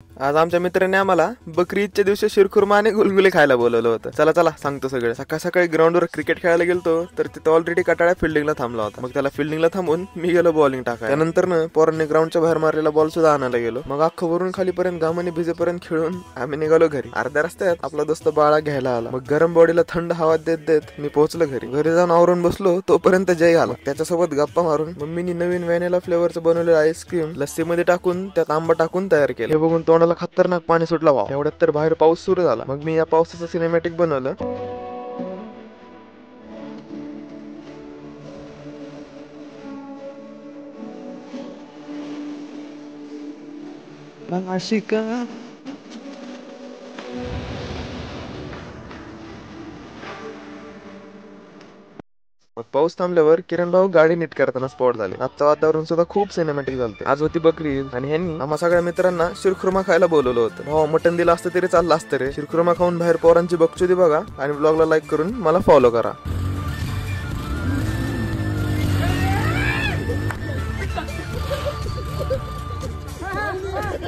आज आमच्या मित्राने आम्हाला बकरी ईदच्या दिवशी शिरखुर्मा आणि गुलगुले खायला बोलवलं होतं. चला चला सांगतो सगळं. सकाळ सकाळी ग्राउंडवर क्रिकेट खेळायला गेलतो तर तिथं ऑलरेडी कटाळ्या फिल्डिंगला थांबला होता. मग त्याला फिल्डिंगला थांबून मी गेलो बॉलिंग टाकायला. त्यानंतर पोरांनी ग्राउंडच्या बाहेर मारलेला बॉल सुद्धा आणायला गेलो. मग अख्खं वरून खालीपर्यंत घामाने भिजेपर्यंत खेळून आम्ही निघालो घरी. अर्ध्या रस्त्यात आपला दोस्त बाळा घ्यायला आला. मग गरम बॉडीला थंड हवा देत देत मी पोहोचलो घरी. घरी जाऊन आवरून बसलो तोपर्यंत जय आला. त्याच्यासोबत गप्पा मारून मम्मीनी नवीन व्हॅनिला फ्लेवरचं बनवलेलं आईस्क्रीम लस्सीमध्ये टाकून त्यात आंबा टाकून तयार केलं. हे बघून तोंडाला खतरनाक पाणी सुटला. वाव, एवढ्यात तर बाहेर पाऊस सुरू झाला. मग मी या पावसाचं सिनेमॅटिक बनवलं. मग पाऊस थांबल्यावर किरण भाऊ गाडी नीट करताना स्पॉट झाले. आजचं वातावरण सुद्धा खूप सिनेमॅटिक झालं. आज होती बकरी ईद आणि ह्यांनी आम्हा सगळ्या मित्रांना शिरखुर्मा खायला बोलवलं होतं. भाऊ, मटन दिलं असतं तरी चाललं असतं रे. शिरखुर्मा खाऊन बाहेर पोरांची बकचोदी बघा आणि ब्लॉगला लाईक करून मला फॉलो करा.